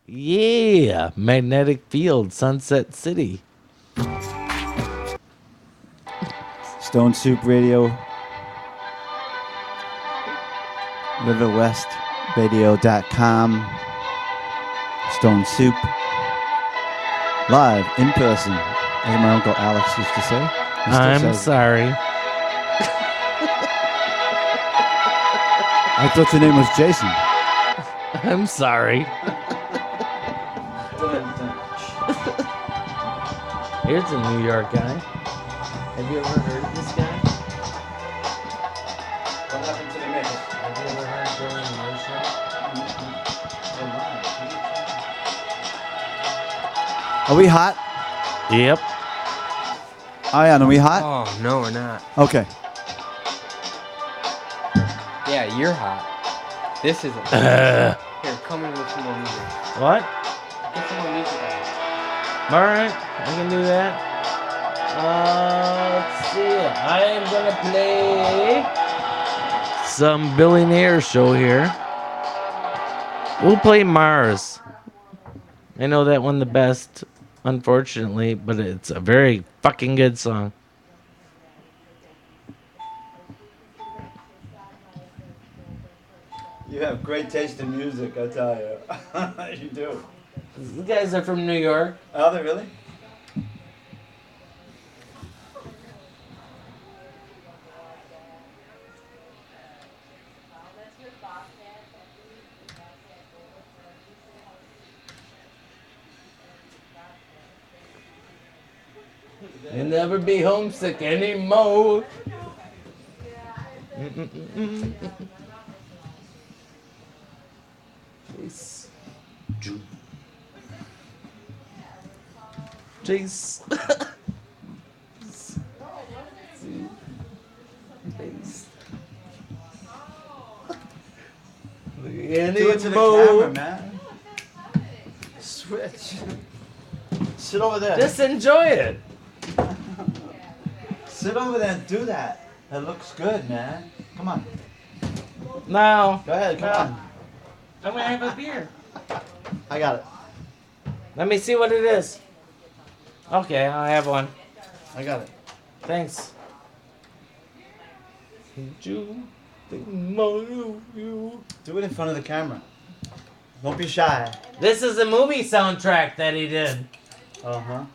Yeah, Magnetic Field, Sunset City. Stone Soup Radio, riverwestradio.com, Stone Soup, live, in person, as my Uncle Alex used to say. I'm sorry. I thought your name was Jason. I'm sorry. Here's a New York guy. Have you ever heard of this guy? What happened to the mix? Have you ever heard Dylan Marshall? Are we hot? Yep. Ian, are we hot? Oh, no, we're not. Okay. Yeah, you're hot. This isn't hot. Here, come in with some more music. What? Get some more music on. Alright, I can do that. Let's see. I am gonna play some Billionaire Show here. We'll play Mars. I know that one the best, unfortunately, but it's a very fucking good song. You have great taste in music, I tell you. You do. You guys are from New York. Are they really? You'll never be homesick anymore. Chase. Chase. Do it to the camera, man. Switch. Sit over there. Just enjoy it. Sit over there and do that. That looks good, man. Come on. Now. Go ahead, come on. I'm gonna have a beer. I got it. Let me see what it is. Okay, I'll have one. I got it. Thanks. Do it in front of the camera. Don't be shy. This is a movie soundtrack that he did. Uh-huh.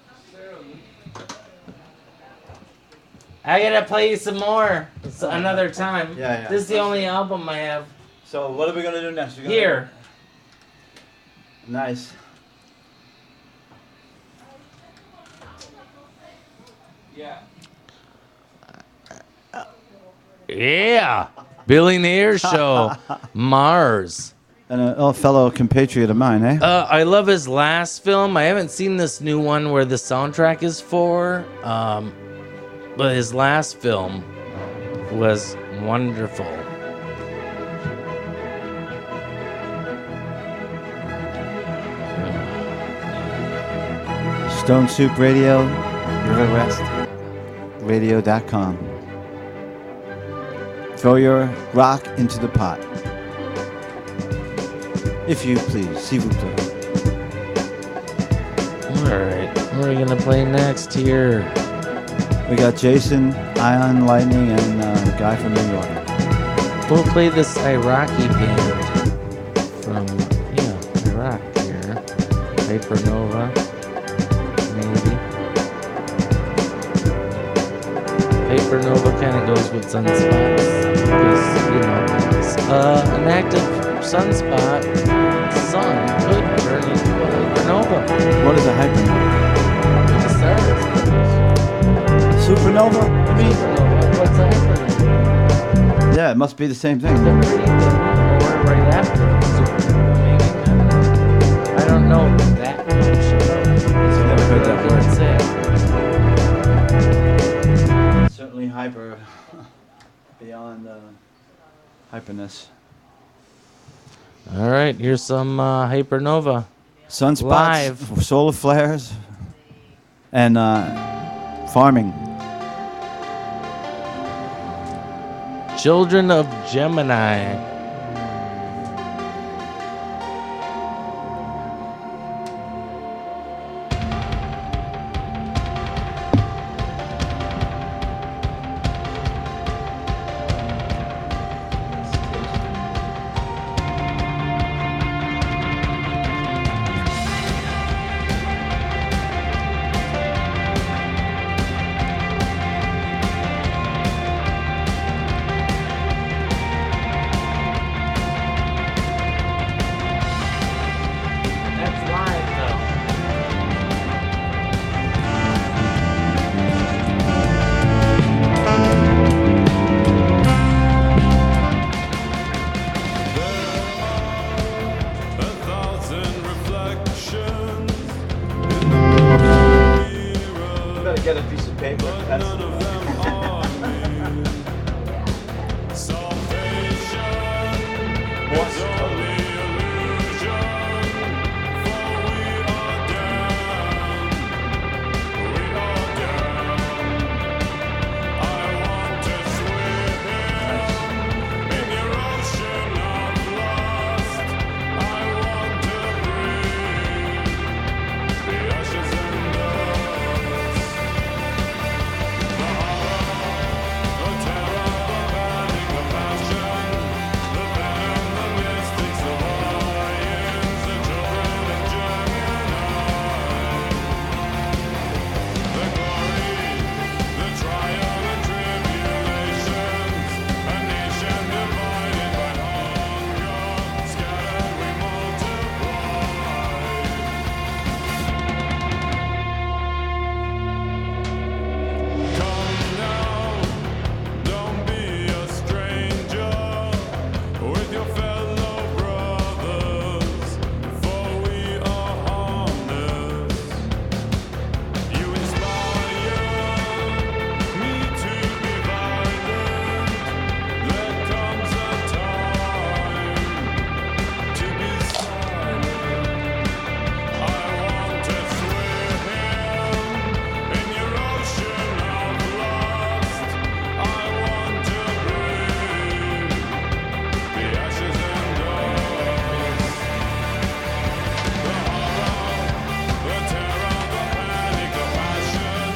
I gotta play you some more another time. Yeah. This is the only album I have. So what are we gonna do next? Here. Nice. Yeah. Billionaire Show. Mars. And a fellow compatriot of mine, eh? I love his last film. I haven't seen this new one where the soundtrack is for. But his last film was wonderful. Stone Soup Radio, riverwestradio.com. Throw your rock into the pot. If you please, s'il vous plaît. Alright, what are we gonna play next here? We got Jason, Ion Lightning, and a guy from New York. We'll play this Iraqi band from, Iraq here. Hypernova, maybe. Hypernova kind of goes with Sunspots. Because, an active sunspot sun could turn into a hypernova. What is a hypernova? It's stars. Supernova? I mean, What's a hypernova? yeah, it must be the same thing. Or right after supernova, maybe. I don't know that much. on Hyperness. All right, here's some Hypernova. Sunspots, Live. solar flares, and farming. Children of Gemini. That's live though. A thousand reflections in I'm gonna get a piece of paper. none of them are me. Salvation is only illusion, for we are damned. We are damned. I want to swim in your ocean of lust. I want to breathe the ashes and dust. The horror, the terror, the panic, the passion, the venom, the mystics, the lions, the children of Gemini. The glory, the trial and tribulations, a nation divided by hunger, scattered we multiply. Come now, don't be a stranger with your fellow brothers, for we are harmless. You inspire me to be violent. There comes a time to be silent. I want to swim in your ocean of lust. I want to breathe the ashes and dust. The horror, the terror, the panic, the passion,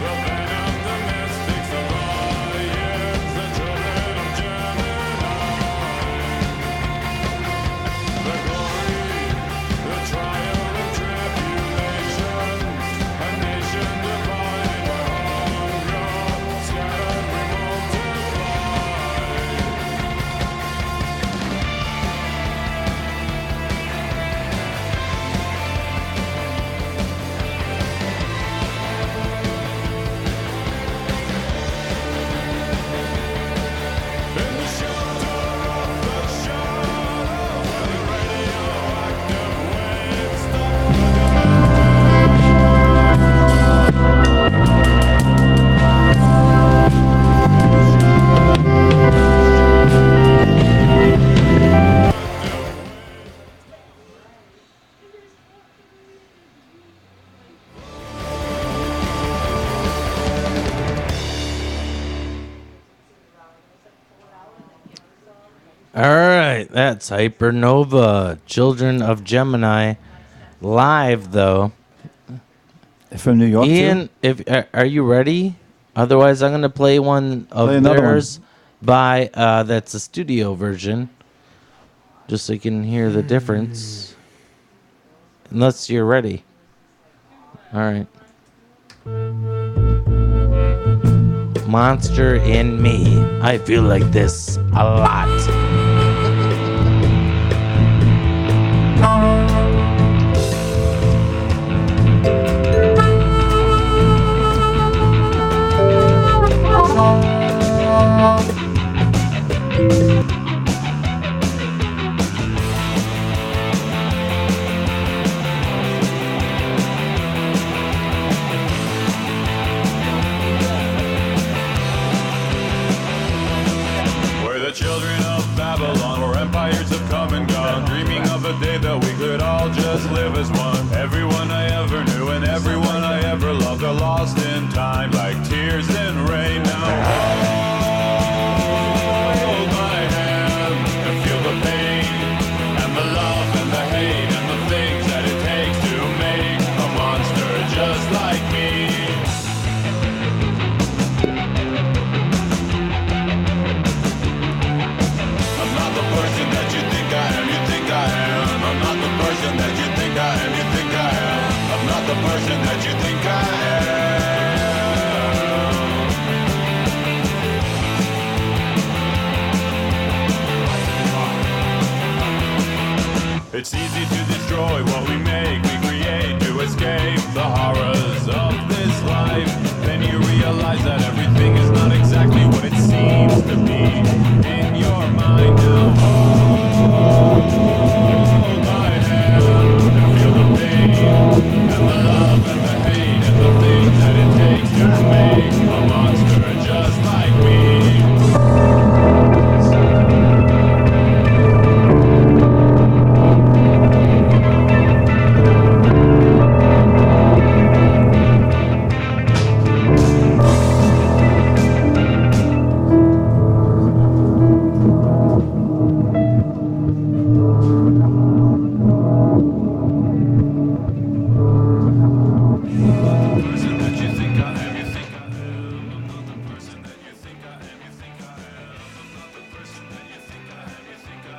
the venom, the mystics, the lions, the children of Gemini. The glory, the trial and tribulations, a nation divided by hunger, scattered we multiply. In the shelter of the shadow, where the radioactive waves stop All right, that's Hypernova, Children of Gemini, live though. From New York, Ian, if are you ready? Otherwise, I'm gonna play one of Play another one. theirs by that's a studio version, just so you can hear the difference. Unless you're ready. All right. Monster in me. I feel like this a lot. person that you think I am. It's easy to destroy what we make, we create to escape the horrors of this life. Then you realize that everything is not exactly what it seems to be in your mind now. Hold my hand and feel the pain and the love and the hate and the things that it takes to make a monster just like me.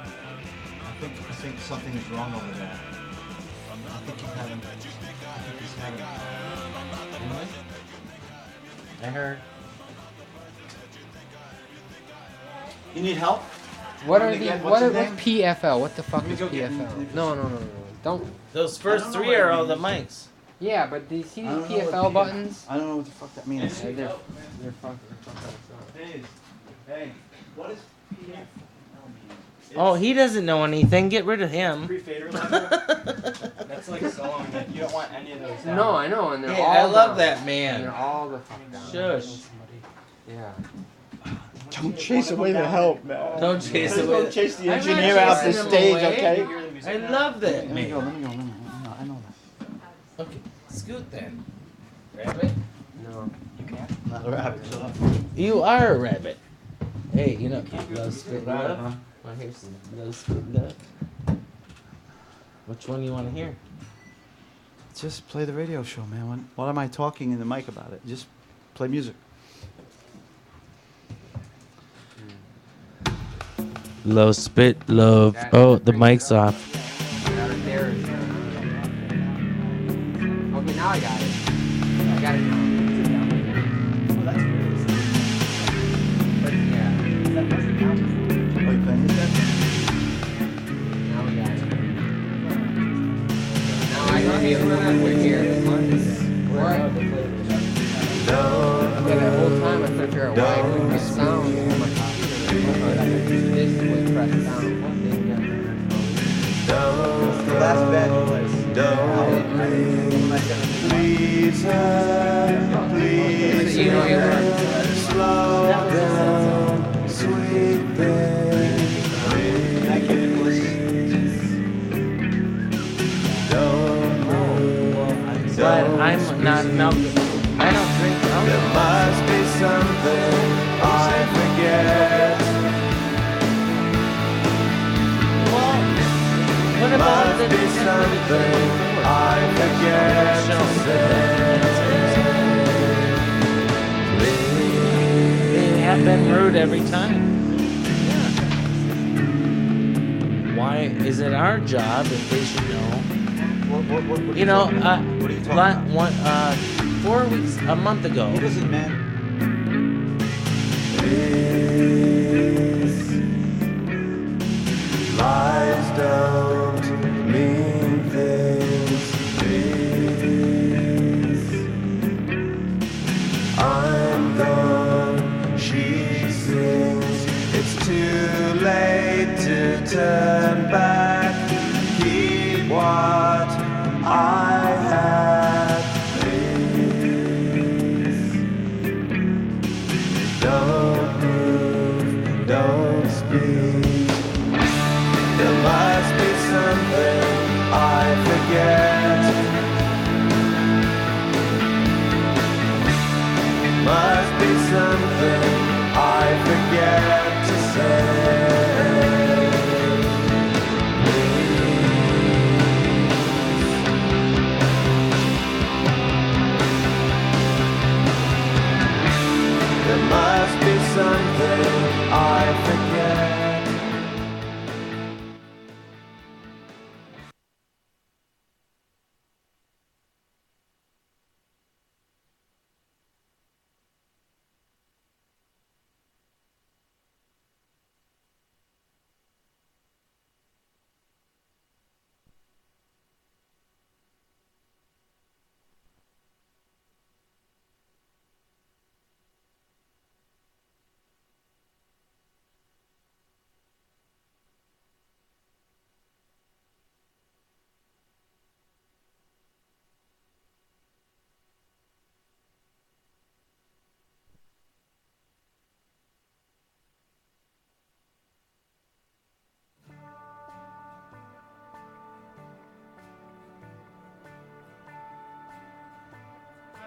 I think something is wrong over there. I think he's having. I heard. You need help? What are Let me the get- what what's are his name? PFL? What the fuck Let me is go get- PFL? No. Don't. Those I first don't know three what are it all the means. mics. Yeah, but do you see I the don't know what PFL the- buttons? I don't know what the fuck that means. Yeah, they're fucking. Hey, what is PF? Oh, he doesn't know anything. Get rid of him. Pre-fader level. That's like song that you don't want any of those down. No, I know, and they're Hey, all I love down. that And man. they're all the fuck down. Shush. Yeah. Don't chase away the help, man. Don't chase Please away. don't chase the I'm not engineer off the chasing him stage, away. okay? I love that Let me man. go. I know that. Okay, scoot then. Rabbit? No. Not a rabbit. Shut up. You are a rabbit. Hey, you know, love spit love. Well, here's some love spit love. Which one you want to hear? Just play the radio show, man. What am I talking in the mic about it? Just play music. Love spit love. Oh, the mic's off. Right there is, okay, now I got it. I got it now. But yeah, Oh, you playing this then? now we got it. Now I can be able to put here. What? Yeah, that whole time I couldn't figure out why I couldn't get sound on my computer. This was pressed down. The last band you played. Please, So you know you were. slow down, sweet baby. Thank you, Nicholas. But I'm not an alcoholic. I don't drink alcohol. Must be something I forget. What about the Something I forget to They have been rude every time. Why is it our job if they should know? What You know, what are you talking about? 4 weeks, a month ago. He doesn't, man. Lies don't mean things. I'm gone, she sings. It's too late to turn back. Keep what I have. Don't move, don't speak. There must be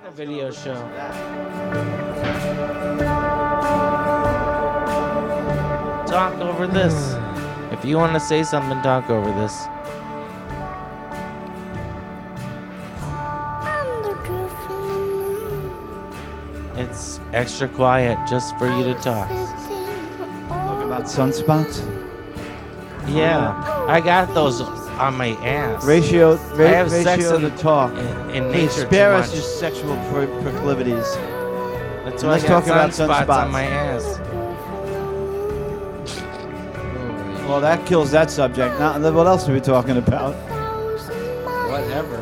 A video show. Talk over this. If you want to say something, talk over this. It's extra quiet just for you to talk. Talk about sunspots. Yeah, I got those on my ass. Ratio I have sex to talk. in Hey, nature spare too us much. your sexual proclivities. That's why let's I got talk about sunspots on sunspots. my ass. Well, that kills that subject. Now, what else are we talking about? Whatever.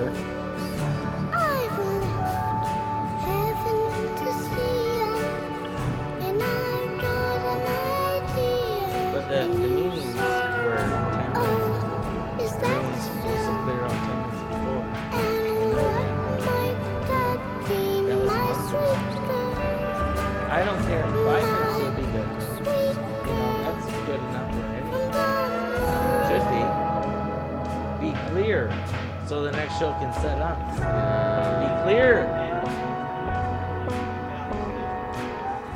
But the meetings were 10 minutes. They were supposed to clear out 10 minutes before. That was I don't care. 5 minutes will be good. You know, that's good enough for anything. Should be. Be clear so the next show can set up. Be clear.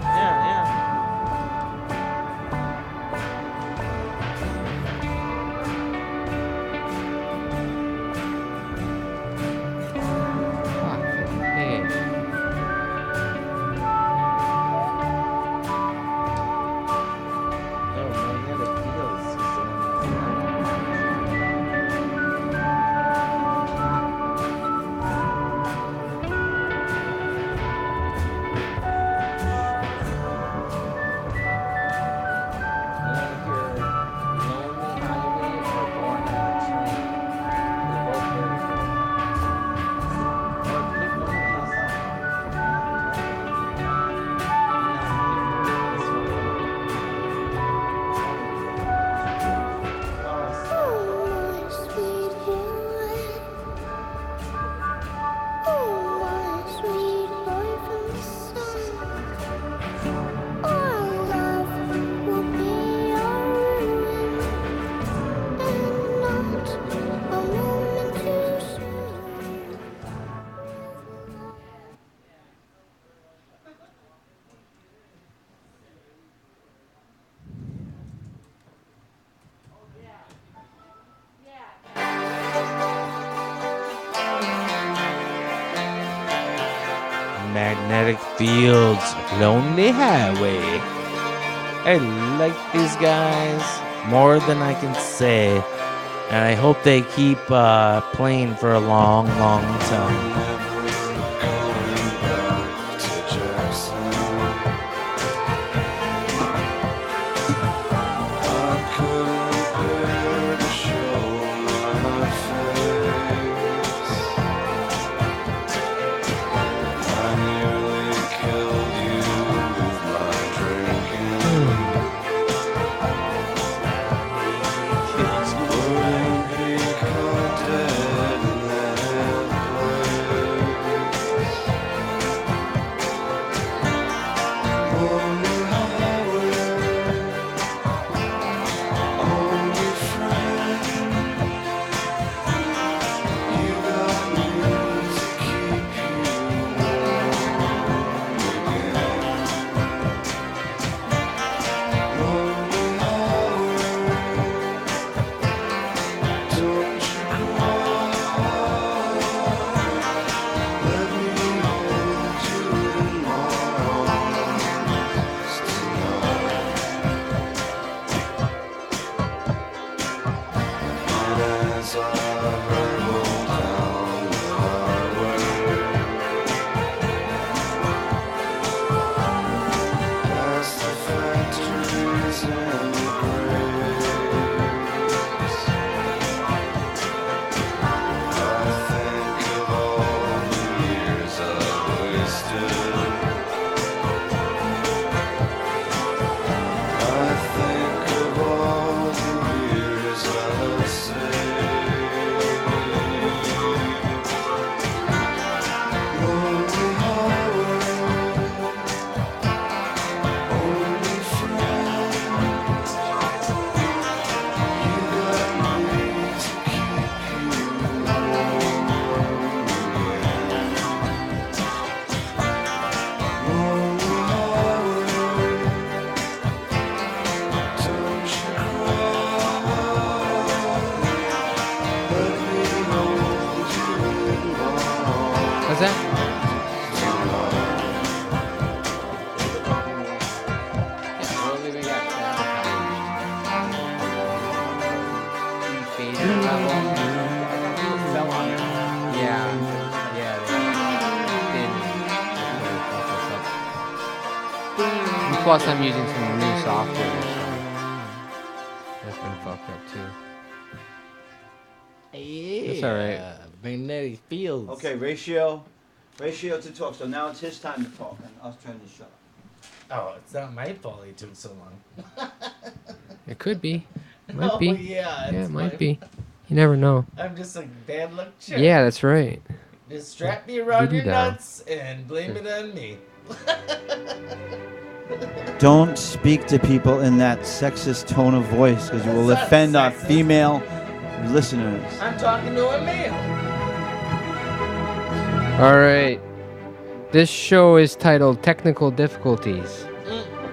Yeah. Hey. Oh, magnetic fields. Magnetic Fields, Lonely Highway. I like these guys more than I can say, and I hope they keep playing for a long, long time. What's that? Yeah, well, we got faded level. Fell on it. Yeah, they and plus, I'm using some new software, so that's been fucked up too. Yeah. It's all right. Magnetic fields. Okay, ratio to talk. So now it's his time to talk, and us trying to shut up. Oh, it's not my fault he took so long. It could be. Might Oh, be. yeah. Yeah, it's it might my- be. You never know. I'm just a bad luck charm. Yeah, that's right. Just strap me around your Diddy-da. nuts and blame it on me. Don't speak to people in that sexist tone of voice, because you will That's not offend our sexist. female listeners. I'm talking to a male. All right. This show is titled Technical Difficulties.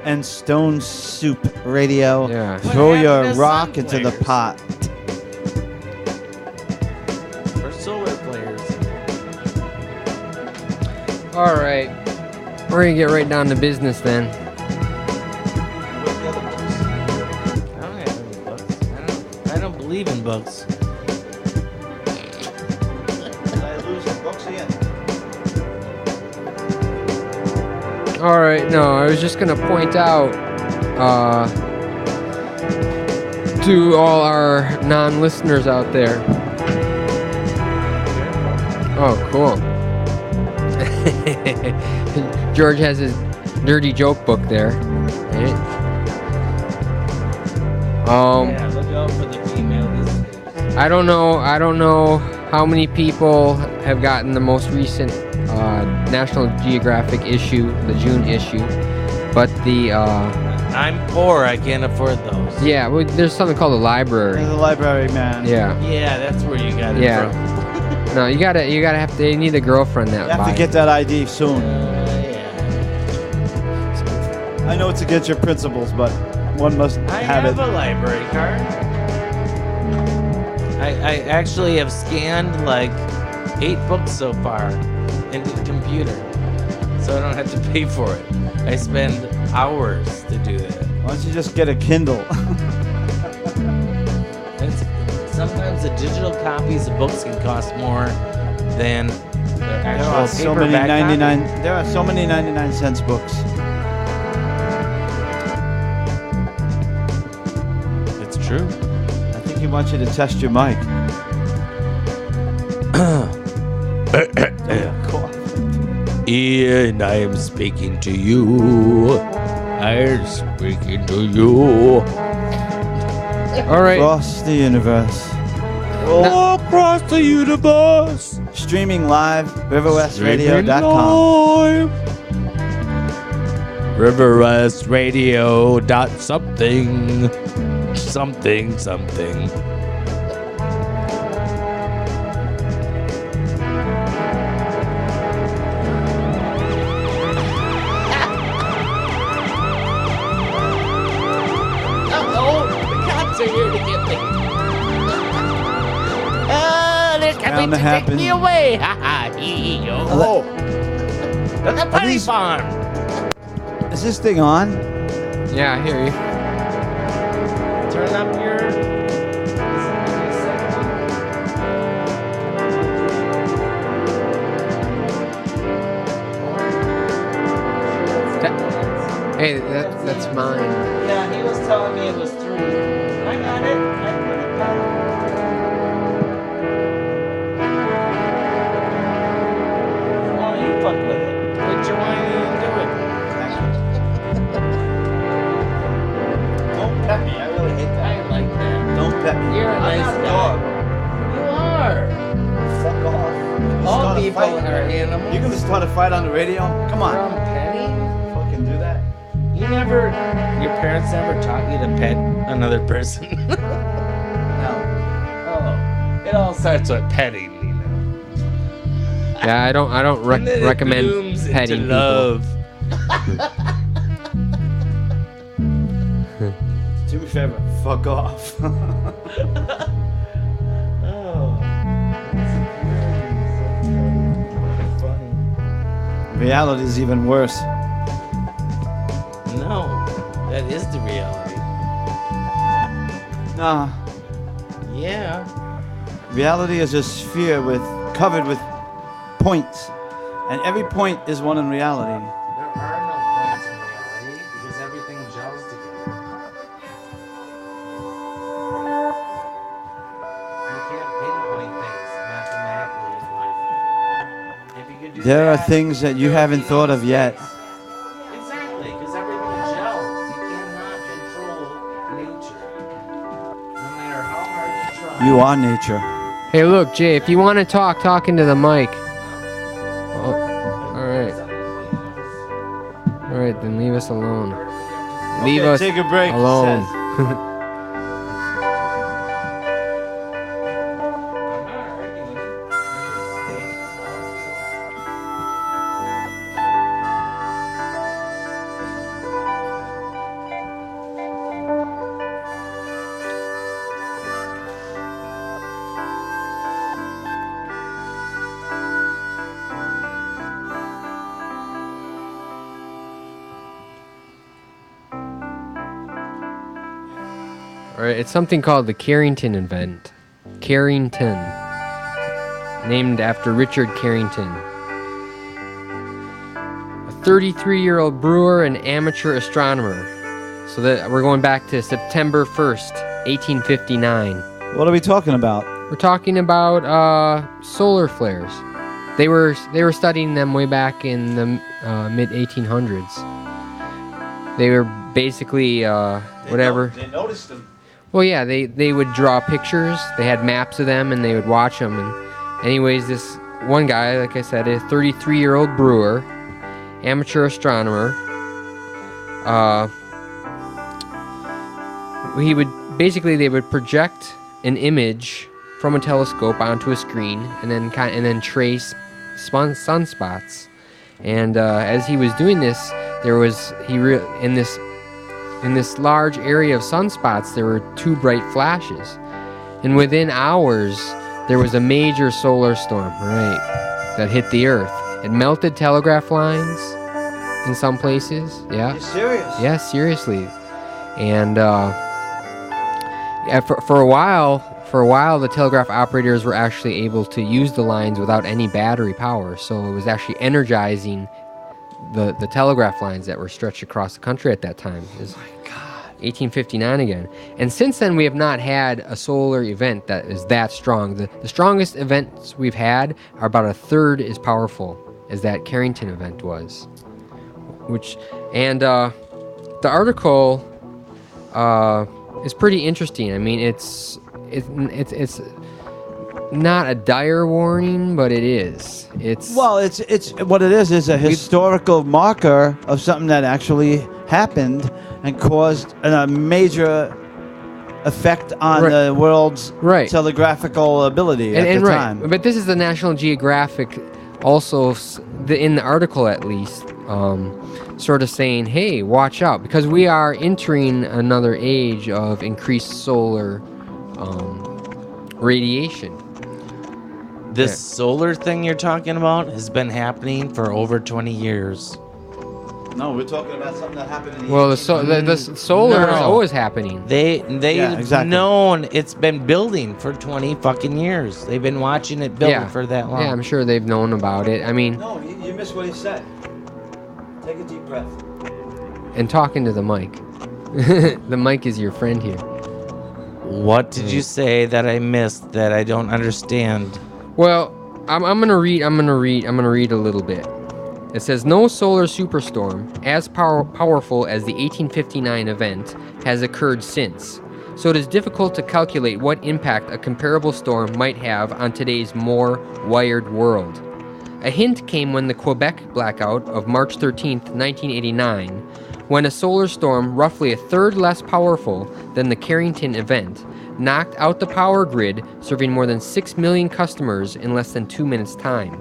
And Stone Soup Radio. Yeah. Throw What your happened to rock sun into the players? pot. For solar players. All right. We're going to get right down to business then. I don't have any books. I don't believe in books. Did I lose the books again? All right. No, I was just going to point out to all our non-listeners out there. Oh, cool. George has his dirty joke book there. Right? Yeah, look out for the female listeners. I don't know how many people have gotten the most recent National Geographic issue, the June issue, but the I'm poor. I can't afford those. yeah, well, there's something called a library. There's a library man. Yeah, Yeah, that's where you got it yeah. from. No, you gotta have to. You need a girlfriend that You have buys to get that ID soon. Yeah. I know it's against your principles, but one must I have have it. a library card. I actually have scanned like 8 books so far into the computer, so I don't have to pay for it. I spend hours to do that. Why don't you just get a Kindle? Sometimes the digital copies of books can cost more than the There actual are so many paperback 99. copy. There are so many 99-cent books. It's true. I think he wants you to test your mic. Yeah, cough. And I am speaking to you. I am speaking to you. All right. Across the universe. All across the universe. Streaming live, riverwestradio.com. Riverwest Radio dot something. Something, something. Oh, the cops are here to get me. Oh, they're coming Bound to to take happen. me away. Ha ha, hee hee, yo. Oh. To the bunny these- farm. Is this thing on? Yeah, I hear you. Turn up your. Hey, that's mine. Yeah, he was telling me it was 3. I got it. I put it down. Oh, you fuck with it. Put your wine in and do it. Don't pet me. I really hate that. I like that. Don't pet me. You're a I'm nice not a guy. dog. You are. Fuck off. All Start a people fight. are animals. You're gonna start a fight on the radio? Come on. From petting? Fucking do that. Your parents never taught you to pet another person? No. Oh, it all starts with petting, you know. Yeah, I don't And then it recommend blooms into petting people. love. Do me a favor. Fuck off. Oh. Reality is even worse. No, that is the reality. Nah. Yeah. Reality is a sphere covered with points, and every point is one in reality. There are no points in reality because everything gels together. You can't pinpoint things mathematically in life. If you could do There are that, things that you haven't thought of yet. Exactly, because everything gels. You cannot control nature. No matter how hard you try. You are nature. Hey, look, Jay, if you want to talk into the mic. Oh, all right. All right, then leave us alone. Leave Okay, us take a break, alone. All right, it's something called the Carrington Event. Carrington, named after Richard Carrington, a 33-year-old brewer and amateur astronomer. So that we're going back to September 1st, 1859. What are we talking about? We're talking about solar flares. They were studying them way back in the mid 1800s. They were basically whatever. They noticed them. Well, yeah, they would draw pictures. They had maps of them, and they would watch them. And anyways, this one guy, like I said, a 33-year-old brewer, amateur astronomer. They would project an image from a telescope onto a screen, and then trace sunspots. And as he was doing this, there was in this large area of sunspots, there were two bright flashes. And within hours, there was a major solar storm, right, that hit the Earth. It melted telegraph lines in some places. Yeah. You're serious? Yeah, seriously. And for a while, the telegraph operators were actually able to use the lines without any battery power. So it was actually energizing the telegraph lines that were stretched across the country at that time. Oh my God. 1859 again. And since then, we have not had a solar event that is that strong. The strongest events we've had are about a third as powerful as that Carrington event was. The article is pretty interesting. I mean, it's not a dire warning, but it is. It's what it is a historical marker of something that actually happened and caused a major effect on the world's telegraphical ability at the time. But this is the National Geographic, also in the article at least, sort of saying, hey, watch out, because we are entering another age of increased solar radiation. This solar thing you're talking about has been happening for over 20 years. No, we're talking about something that happened in the the solar is always happening. They've exactly. known it's been building for 20 fucking years. They've been watching it build for that long. Yeah, I'm sure they've known about it. I mean, no, you missed what he said. Take a deep breath. And talking to the mic. The mic is your friend here. What did you say that I missed that I don't understand? Well, I'm gonna read a little bit. It says, no solar superstorm as powerful as the 1859 event has occurred since, so it is difficult to calculate what impact a comparable storm might have on today's more wired world. A hint came when the Quebec blackout of March 13th, 1989, when a solar storm roughly a third less powerful than the Carrington event knocked out the power grid, serving more than 6 million customers in less than 2 minutes' time.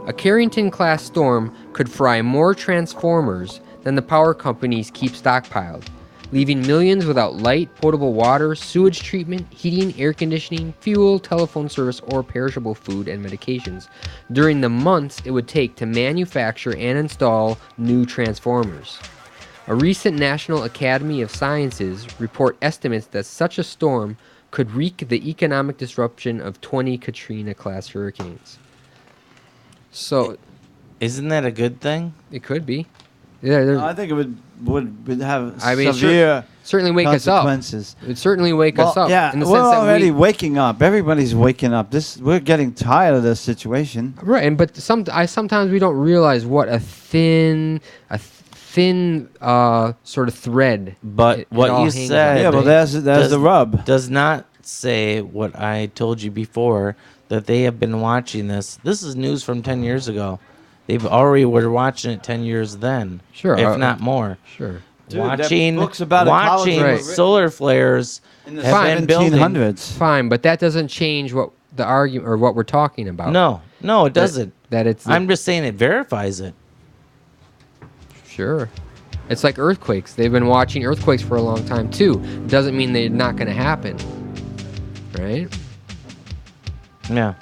A Carrington-class storm could fry more transformers than the power companies keep stockpiled. leaving millions without light, potable water, sewage treatment, heating, air conditioning, fuel, telephone service, or perishable food and medications during the months it would take to manufacture and install new transformers. A recent National Academy of Sciences report estimates that such a storm could wreak the economic disruption of 20 Katrina-class hurricanes. So, isn't that a good thing? It could be. Yeah, I think it would have I severe certainly wake consequences. us up. It would certainly wake us up. Yeah, in the we're sense that already waking up. Everybody's waking up. We're getting tired of this situation. Right, but sometimes we don't realize what a thin sort of thread. But what you said, yeah, well, there's the rub. Does not say what I told you before, that they have been watching this. This is news from 10 years ago. They've already were watching it 10 years then, sure, if not more. Sure, dude, watching right. solar flares in the have been building. 1700s. Fine, but that doesn't change what the argument or what we're talking about. No, it doesn't. That it's. I'm just saying it verifies it. Sure. It's like earthquakes. They've been watching earthquakes for a long time too. Doesn't mean they're not going to happen. Right? Yeah.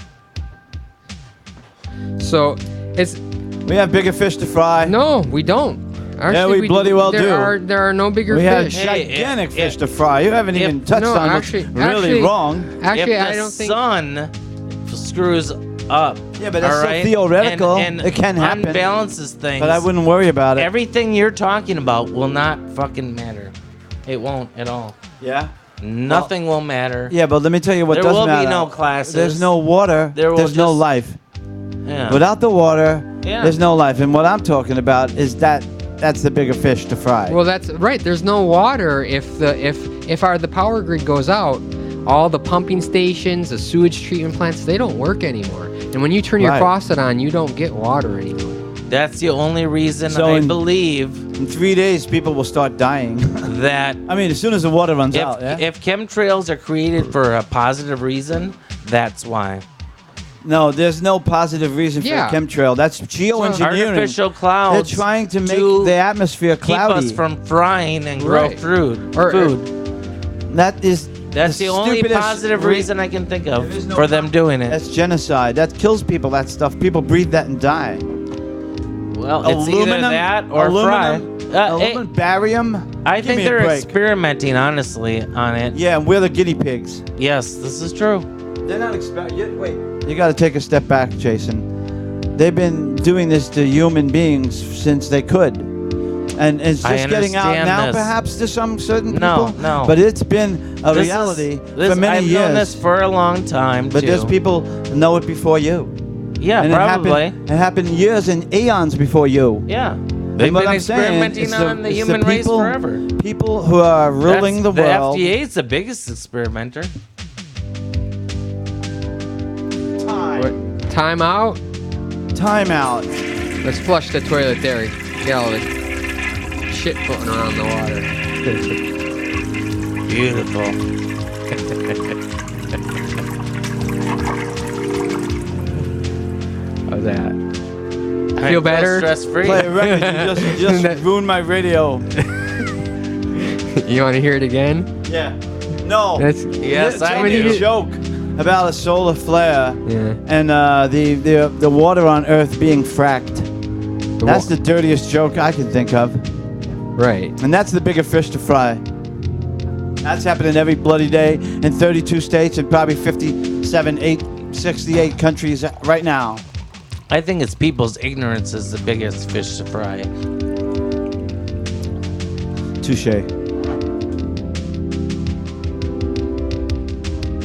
So, it's... We have bigger fish to fry. No, we don't. Actually, we bloody well do. There are no bigger we fish. We have gigantic fish to fry. You haven't even touched on what's really wrong. Actually, I don't think... If the sun screws up... Yeah, but that's so theoretical. And it can happen. Unbalances things. But I wouldn't worry about it. Everything you're talking about will not fucking matter. It won't at all. Yeah? Nothing will matter. Yeah, but let me tell you what does matter. There will be no classes. There's no water. There's no life. Yeah. Without the water, there's no life. And what I'm talking about is that's the bigger fish to fry. Well, that's right. There's no water if the power grid goes out. All the pumping stations, the sewage treatment plants, they don't work anymore. And when you turn your faucet on, you don't get water anymore. That's the only reason I believe in 3 days people will start dying. That I mean, as soon as the water runs out. Yeah? If chemtrails are created for a positive reason, that's why. No, there's no positive reason for a chemtrail. That's geoengineering. Artificial clouds. They're trying to make the atmosphere cloudy. Keep us from frying and grow food. That's the only positive reason I can think of for them doing it. That's genocide. That kills people, that stuff. People breathe that and die. Well, it's either that or fry. Barium. I think they're experimenting, honestly, on it. Yeah, and we're the guinea pigs. Yes, this is true. They're not experimenting. Wait. You got to take a step back, Jason. They've been doing this to human beings since they could. And it's just getting out now, perhaps, to some certain people. No. But it's been a reality for many years. I've known this for a long time, but there's people who know it before you. Yeah, and probably. It happened years and eons before you. Yeah. They've been experimenting on the human race forever. People who are ruling the world. The FDA is the biggest experimenter. Time out? Time out. Let's flush the toilet there. Get all the shit floating around the water. Beautiful. How's that? Feel better? Stress-free. Play a record. You just ruined my radio. You want to hear it again? Yeah. No. Yes, I do. A joke about a solar flare and the water on Earth being fracked. That's the dirtiest joke I can think of. Right. And that's the bigger fish to fry. That's happening every bloody day in 32 states and probably 68 countries right now. I think it's people's ignorance is the biggest fish to fry. Touché.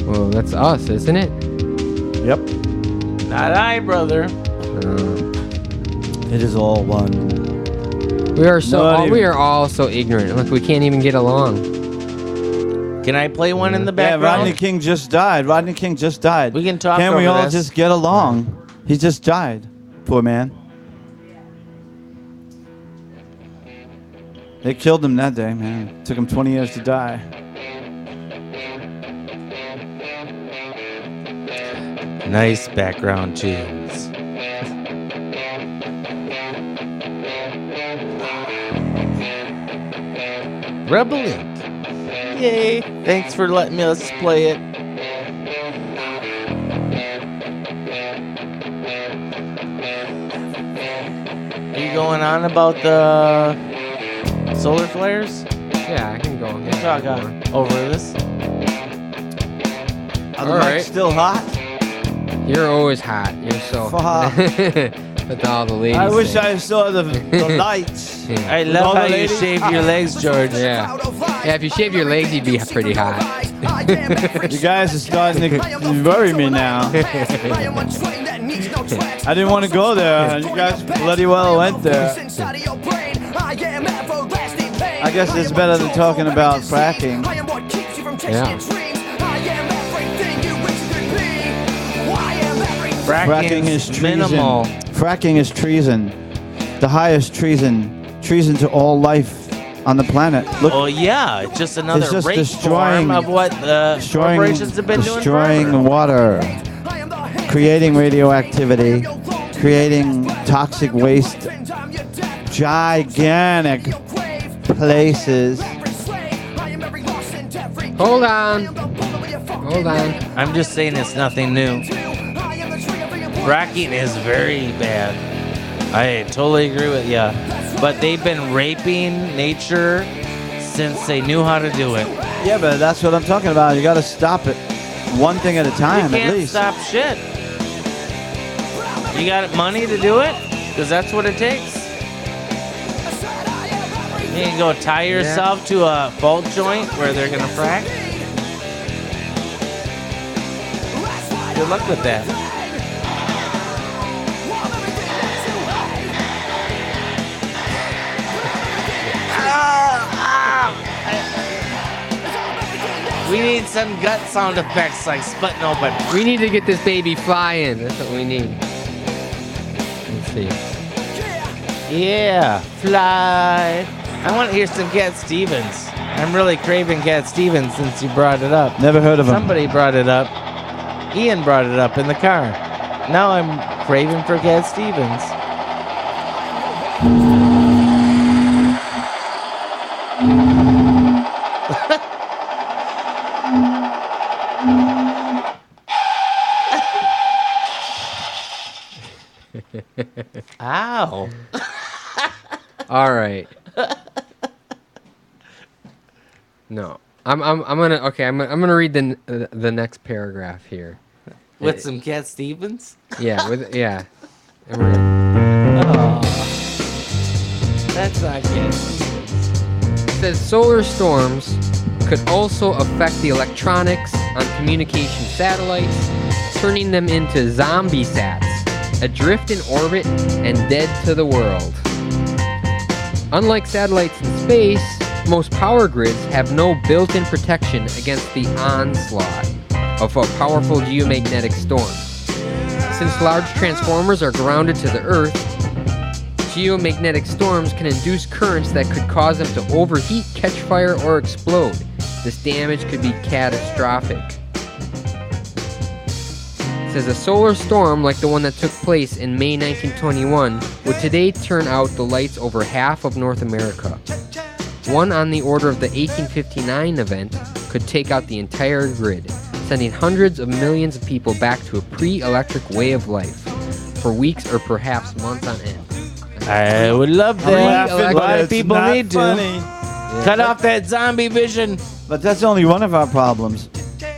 Well, that's us, isn't it? Yep. Not I, brother. It is all one. We are all so ignorant. Look, we can't even get along. Can I play one in the background? Yeah, Rodney King just died. We can talk Can we over all this. just get along? He just died. Poor man. They killed him that day, man. It took him 20 years to die. Nice background tunes. Rebel Inc. Yay! Thanks for letting us play it. Are you going on about the solar flares? Yeah, I can go. We'll talk over this. Are the mics still hot? You're always hot. You're so hot. With all the ladies. I wish say. I saw the lights. I With love all how the you ladies. shave your legs, George. Yeah. Yeah, if you shave your legs, you'd be pretty hot. You guys are starting to worry me now. I didn't want to go there, and you guys bloody well went there. I guess it's better than talking about fracking. Yeah. Fracking is treason. minimal. Fracking is treason. The highest treason. Treason to all life on the planet. Look, Oh yeah, it's just another It's just rape destroying- form of what the corporations have been doing destroying forever. water, creating radioactivity, creating toxic waste, gigantic places. Hold on. Hold on. I'm just saying it's nothing new. Fracking is very bad. I totally agree with you. But they've been raping nature since they knew how to do it. Yeah, but that's what I'm talking about. You got to stop it, one thing at a You time, at can't least. stop shit. You got money to do it? Because that's what it takes. You can go tie yourself to a fault joint where they're going to frack. Good luck with that. We need some gut sound effects like splitting open. We need to get this baby flying. That's what we need. Let's see. Yeah, fly. I want to hear some Cat Stevens. I'm really craving Cat Stevens since you brought it up. Never heard of him. Somebody brought it up. Ian brought it up in the car. Now I'm craving for Cat Stevens. Ow. All right. No. I'm gonna read the next paragraph here. With some Cat Stevens? Yeah. And we're gonna- That's not good. It says solar storms could also affect the electronics on communication satellites, turning them into zombie sats, adrift in orbit and dead to the world. Unlike satellites in space, most power grids have no built-in protection against the onslaught of a powerful geomagnetic storm. Since large transformers are grounded to the Earth, geomagnetic storms can induce currents that could cause them to overheat, catch fire, or explode. This damage could be catastrophic. It says a solar storm like the one that took place in May 1921 would today turn out the lights over half of North America. One on the order of the 1859 event could take out the entire grid, sending hundreds of millions of people back to a pre-electric way of life for weeks or perhaps months on end. I would love I'm that. laughing, A but lot of it's people not need funny. to. Cut off that zombie vision. But that's only one of our problems.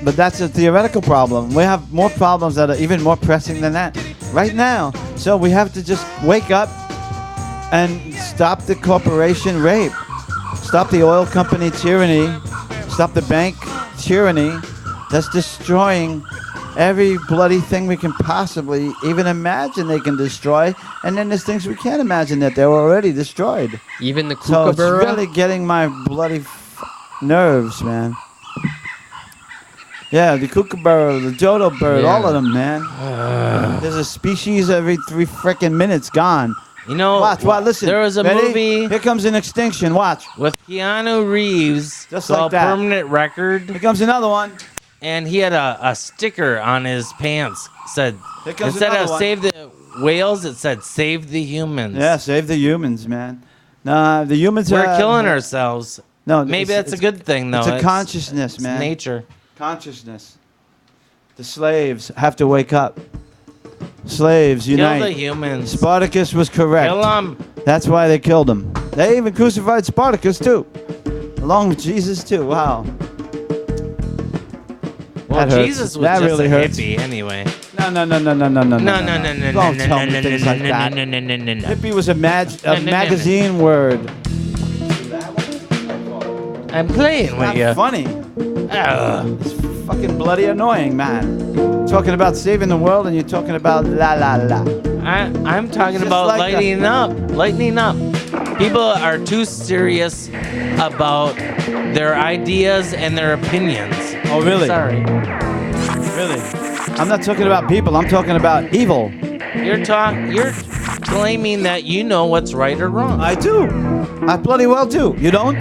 But that's a theoretical problem. We have more problems that are even more pressing than that right now. So we have to just wake up and stop the corporation rape. Stop the oil company tyranny. Stop the bank tyranny that's destroying every bloody thing we can possibly even imagine they can destroy. And then there's things we can't imagine that they're already destroyed. Even the So it's kookaburra. really getting my bloody nerves, man. Yeah, the kookaburra, the dodo bird, all of them, man. There's a species every 3 frickin' minutes gone. You know, Watch, listen. there was a Ready? movie Here comes an extinction, watch. with Keanu Reeves Just like called that. Permanent Record, Here comes another one. and he had a sticker on his pants said, Here comes instead another of one. save the whales, it said save the humans. Yeah, save the humans, man. Nah, the humans We're are... killing ourselves. No, Maybe that's a good thing, though. It's a consciousness, it's man. nature. Consciousness. The slaves have to wake up. Slaves unite. Kill the humans. Spartacus was correct. Kill them. That's why they killed him. They even crucified Spartacus too, along with Jesus too. Wow. Well, That hurts. Jesus was That just really a hurts. hippie anyway. No. No, no, no, no, no, Don't tell me things like that. Hippie was a magazine word. I'm playing with Not you. funny. It's fucking bloody annoying, man. Talking about saving the world and you're talking about la la la. I'm talking Just about like lightening up. Lightening up. People are too serious about their ideas and their opinions. Oh, really? Sorry. Really? I'm not talking about people. I'm talking about evil. You're claiming that you know what's right or wrong. I do. I bloody well do. You don't?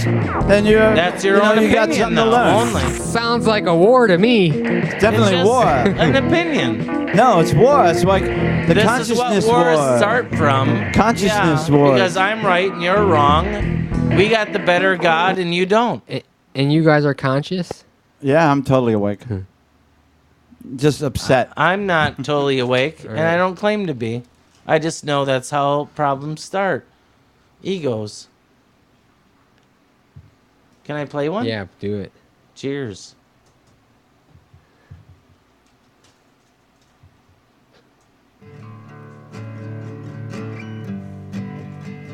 Then you're. That's your own you got opinion, something to though, learn. only. Sounds like a war to me. It's definitely It's just war. an opinion. No, it's war. It's like the This is consciousness what wars war. start from. Consciousness Yeah, wars. Because I'm right and you're wrong. We got the better God and you don't. And you guys are conscious? Yeah, I'm totally awake. Just upset. I'm not totally awake, and I don't claim to be. I just know that's how problems start. Egos. Can I play one? Yeah, do it. Cheers.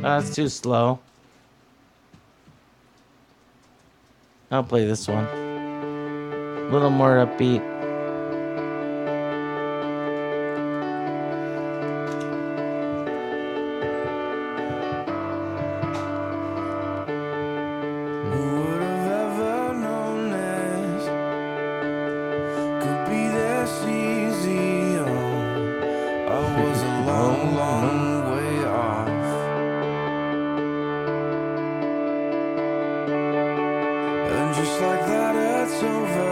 That's too slow. I'll play this one. A little more upbeat. Just like that, it's over.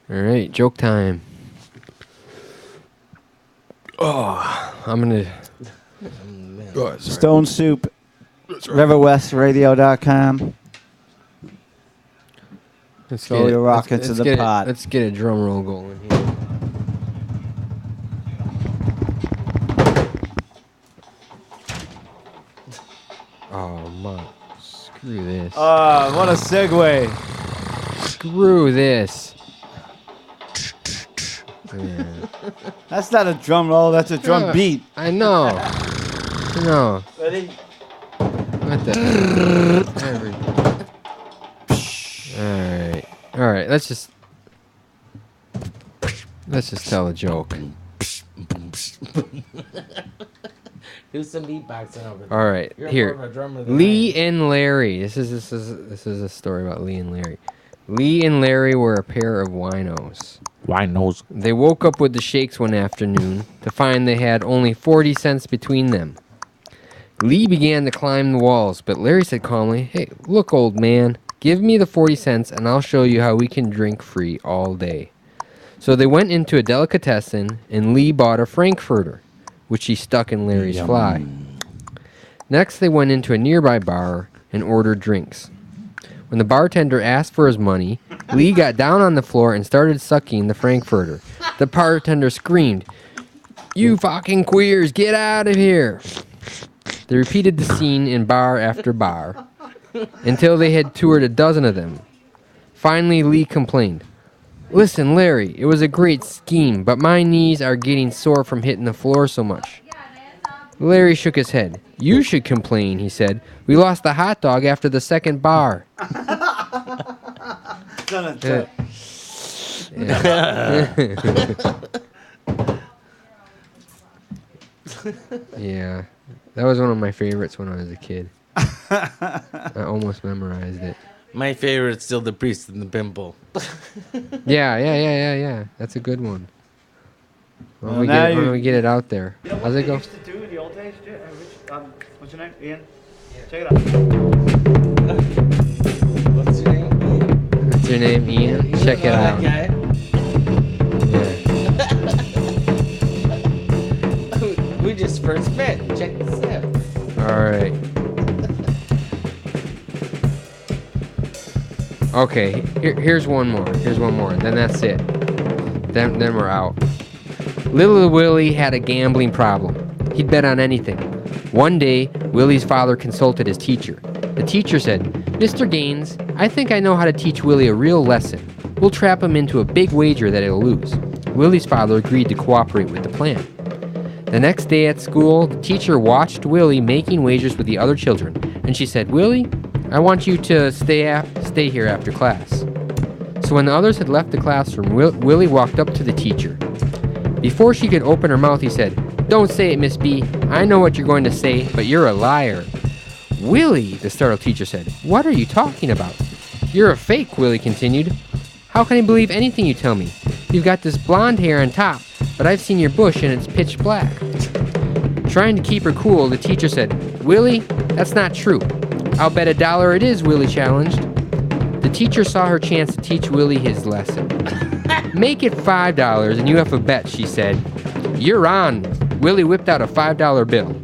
All right, joke time. Oh, I'm gonna. Stone Soup. RiverWestRadio.com. Let's Throw your rockets in the pot. Let's get a drum roll going here. Oh, man. Screw this. What a segue. Screw this. Yeah. That's not a drum roll, that's a drum beat. I know. No. Ready? What the? All right. Let's just tell a joke. Do some beatboxing over there. All right, You're here. more of a drummer than Lee I am. and Larry. This is a story about Lee and Larry. Lee and Larry were a pair of winos. Winos. They woke up with the shakes one afternoon to find they had only 40 cents between them. Lee began to climb the walls, but Larry said calmly, "Hey, look, old man, give me the 40 cents and I'll show you how we can drink free all day." So they went into a delicatessen and Lee bought a Frankfurter, which he stuck in Larry's fly. Next, they went into a nearby bar and ordered drinks. When the bartender asked for his money, Lee got down on the floor and started sucking the Frankfurter. The bartender screamed, "You fucking queers, get out of here!" They repeated the scene in bar after bar until they had toured a dozen of them. Finally, Lee complained, "Listen, Larry, it was a great scheme, but my knees are getting sore from hitting the floor so much." Larry shook his head. "You should complain," he said. "We lost the hot dog after the second bar." Yeah, that was one of my favorites when I was a kid. I almost memorized it. My favorite's still The Priest and the Pimple. Yeah. That's a good one. Why don't we get it out there? You know How's it go? used to do in the old days? What's your name? Ian? Check it out. What's your name? What's your name, Ian? Check it out. Yeah. We just first met. Check this out. All right. Okay, here's one more. Then that's it. Then we're out. Little Willie had a gambling problem. He'd bet on anything. One day, Willie's father consulted his teacher. The teacher said, "Mr. Gaines, I think I know how to teach Willie a real lesson. We'll trap him into a big wager that he'll lose." Willie's father agreed to cooperate with the plan. The next day at school, the teacher watched Willie making wagers with the other children, and she said, "Willie, I want you to stay here after class." So when the others had left the classroom, Willie walked up to the teacher. Before she could open her mouth, he said, "Don't say it, Miss B. I know what you're going to say, but you're a liar." "Willie," the startled teacher said, "what are you talking about?" "You're a fake," Willie continued. "How can I believe anything you tell me? You've got this blonde hair on top, but I've seen your bush and it's pitch black." Trying to keep her cool, the teacher said, "Willie, that's not true." "I'll bet $1 it is," Willie challenged. The teacher saw her chance to teach Willie his lesson. "Make it $5 and you have a bet," she said. "You're on." Willie whipped out a $5 bill.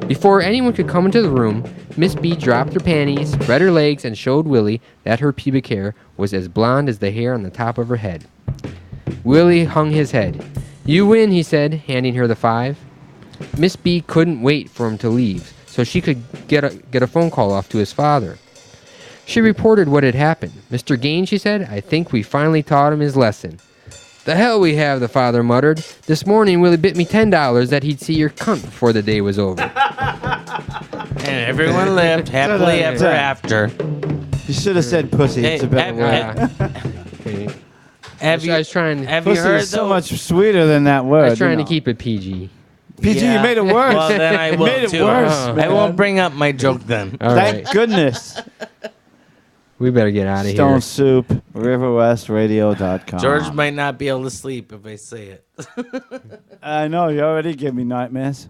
Before anyone could come into the room, Miss B dropped her panties, spread her legs, and showed Willie that her pubic hair was as blonde as the hair on the top of her head. Willie hung his head. "You win," he said, handing her the $5. Miss B couldn't wait for him to leave, so she could get a phone call off to his father. She reported what had happened. "Mr. Gaines," she said, "I think we finally taught him his lesson." "The hell we have," the father muttered. "This morning Willie bit me $10 that he'd see your cunt before the day was over." And everyone lived happily ever after. You should have said pussy. Hey, It's a better word. Have I was trying. Have you Pussy heard is so though? much sweeter than that word. I was trying you to know. keep it PG. PG, Yeah. you made it worse. Well, then I will made it too. worse, I man. won't bring up my joke then. All Thank right, goodness. we better get out of Stone here. Soup, RiverWestRadio.com. George might not be able to sleep if I say it. I know, you already give me nightmares.